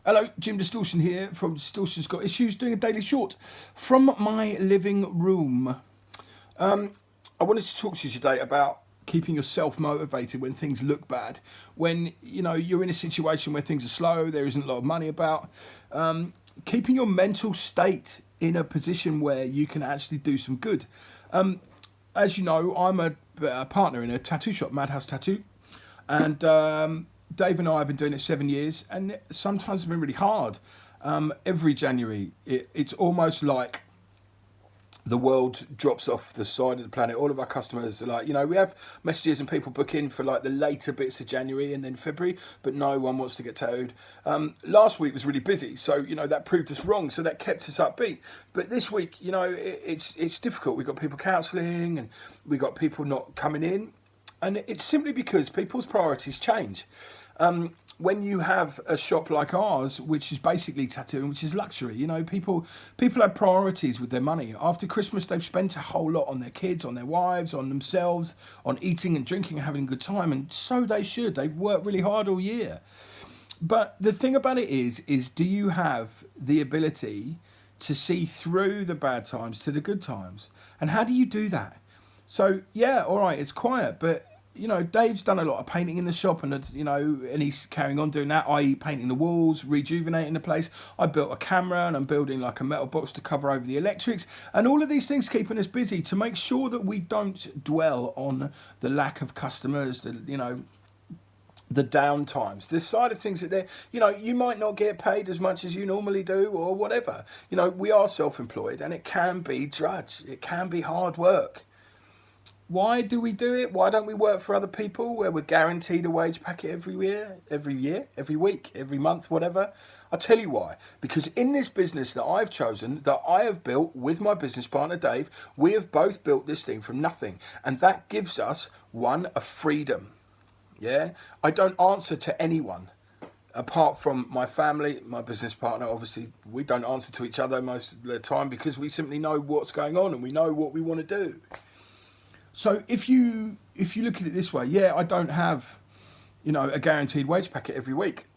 Hello, Jim Distortion here from Distortion's Got Issues, doing a daily short from my living room. I wanted to talk to you today about keeping yourself motivated when things look bad. When you're in a situation where things are slow, there isn't a lot of money about. Keeping your mental state in a position where you can actually do some good. As you know, I'm a partner in a tattoo shop, Madhouse Tattoo, and Dave and I have been doing it 7 years, and sometimes it's been really hard. Every January, it's almost like the world drops off the side of the planet. All of our customers are like, we have messages and people book in for like the later bits of January and then February, but no one wants to get tattooed. Last week was really busy, so that proved us wrong, so that kept us upbeat. But this week, it's difficult. We've got people cancelling and we've got people not coming in, and it's simply because people's priorities change. When you have a shop like ours, which is basically tattooing, which is luxury, people have priorities with their money. After Christmas, they've spent a whole lot on their kids, on their wives, on themselves, on eating and drinking and having a good time, and so they should. They've worked really hard all year. But the thing about it is do you have the ability to see through the bad times to the good times? And how do you do that? So, yeah, all right, it's quiet, but Dave's done a lot of painting in the shop, and and he's carrying on doing that, i.e. painting the walls, rejuvenating the place. I built a camera, and I'm building like a metal box to cover over the electrics, and all of these things keeping us busy to make sure that we don't dwell on the lack of customers, the down times, this side of things that you might not get paid as much as you normally do or whatever. We are self-employed, and it can be drudge. It can be hard work. Why do we do it? Why don't we work for other people where we're guaranteed a wage packet every week, every month, whatever? I'll tell you why. Because in this business that I've chosen, that I have built with my business partner, Dave, we have both built this thing from nothing. And that gives us, one, a freedom. Yeah? I don't answer to anyone. Apart from my family, my business partner, obviously, we don't answer to each other most of the time because we simply know what's going on and we know what we want to do. So if you look at it this way, I don't have, a guaranteed wage packet every week,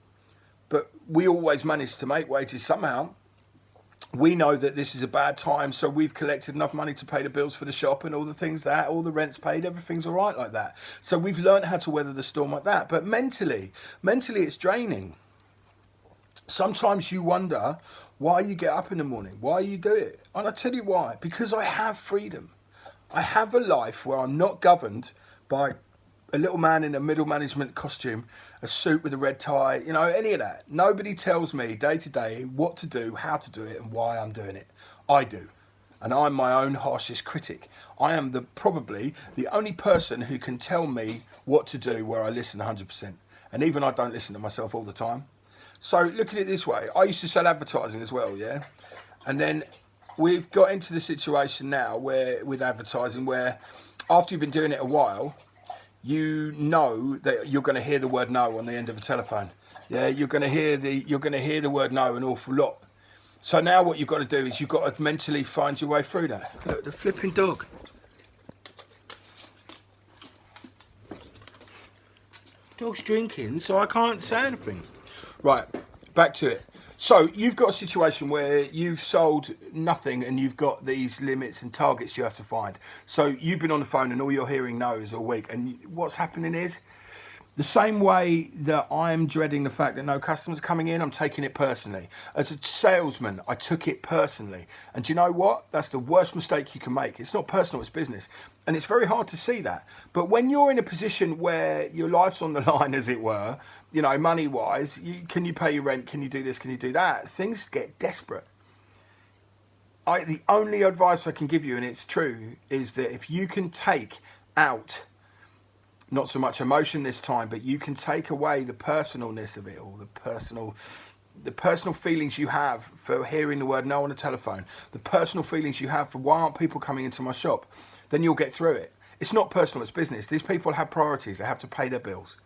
but we always manage to make wages somehow. We know that this is a bad time, so we've collected enough money to pay the bills for the shop and all the things all the rent's paid, everything's all right like that. So we've learned how to weather the storm like that. But mentally it's draining. Sometimes you wonder why you get up in the morning, why you do it. And I tell you why, because I have freedom. I have a life where I'm not governed by a little man in a middle management costume, a suit with a red tie, any of that. Nobody tells me day to day what to do, how to do it, and why I'm doing it. I do. And I'm my own harshest critic. I am probably the only person who can tell me what to do where I listen 100%. And even I don't listen to myself all the time. So look at it this way. I used to sell advertising as well, yeah? And then we've got into the situation now with advertising where after you've been doing it a while, you know that you're going to hear the word no on the end of a telephone. Yeah, you're going to hear the word no an awful lot. So now what you've got to do is you've got to mentally find your way through that. Look, the flipping dog. Dog's drinking, so I can't say anything. Right, back to it. So you've got a situation where you've sold nothing and you've got these limits and targets you have to find. So you've been on the phone and all you're hearing no's all week. And what's happening is the same way that I'm dreading the fact that no customers are coming in, I'm taking it personally. As a salesman, I took it personally. And do you know what? That's the worst mistake you can make. It's not personal, it's business. And it's very hard to see that. But when you're in a position where your life's on the line, as it were, money-wise, can you pay your rent? Can you do this? Can you do that? Things get desperate. The only advice I can give you, and it's true, is that if you can take out not so much emotion this time, but you can take away the personalness of it all, the personal feelings you have for hearing the word no on the telephone, the personal feelings you have for why aren't people coming into my shop, then you'll get through it. It's not personal, it's business. These people have priorities. They have to pay their bills.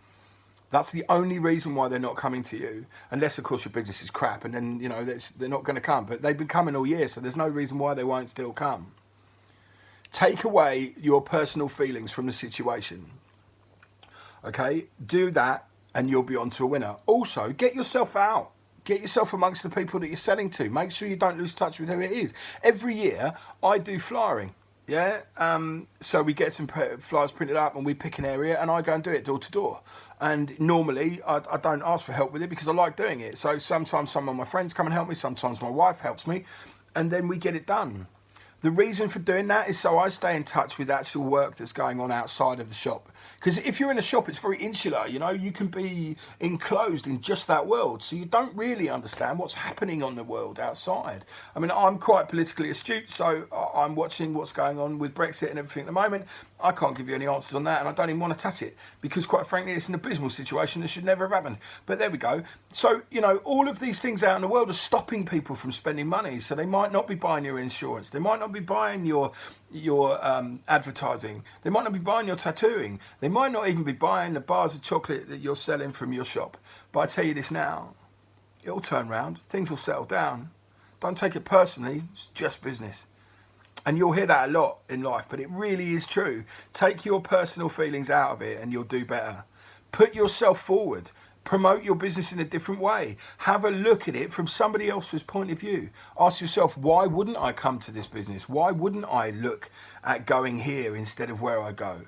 That's the only reason why they're not coming to you, unless, of course, your business is crap, and then, they're not going to come. But they've been coming all year, so there's no reason why they won't still come. Take away your personal feelings from the situation. Okay, do that and you'll be on to a winner. Also, get yourself out. Get yourself amongst the people that you're selling to. Make sure you don't lose touch with who it is. Every year, I do flyering. Yeah, so we get some flyers printed up and we pick an area and I go and do it door to door. And normally I don't ask for help with it because I like doing it. So sometimes some of my friends come and help me, sometimes my wife helps me, and then we get it done. The reason for doing that is so I stay in touch with actual work that's going on outside of the shop. Because if you're in a shop, it's very insular, you know, you can be enclosed in just that world. So you don't really understand what's happening on the world outside. I mean, I'm quite politically astute, so I'm watching what's going on with Brexit and everything at the moment. I can't give you any answers on that, and I don't even want to touch it because, quite frankly, it's an abysmal situation that should never have happened. But there we go. So, you know, all of these things out in the world are stopping people from spending money. So they might not be buying your insurance. They might not be buying your advertising. They might not be buying your tattooing. They might not even be buying the bars of chocolate that you're selling from your shop. But I tell you this now, it'll turn round. Things will settle down. Don't take it personally. It's just business. And you'll hear that a lot in life, but it really is true. Take your personal feelings out of it and you'll do better. Put yourself forward. Promote your business in a different way. Have a look at it from somebody else's point of view. Ask yourself, why wouldn't I come to this business? Why wouldn't I look at going here instead of where I go?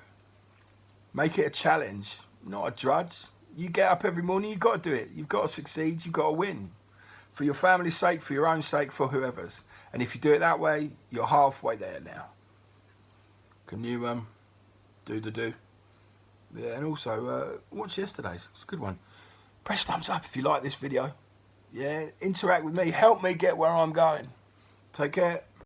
Make it a challenge, not a drudge. You get up every morning, you've got to do it. You've got to succeed, you've got to win. For your family's sake, for your own sake, for whoever's. And if you do it that way, you're halfway there now. Can you do the do? Yeah, and also watch yesterday's. It's a good one. Press thumbs up if you like this video. Yeah, interact with me. Help me get where I'm going. Take care.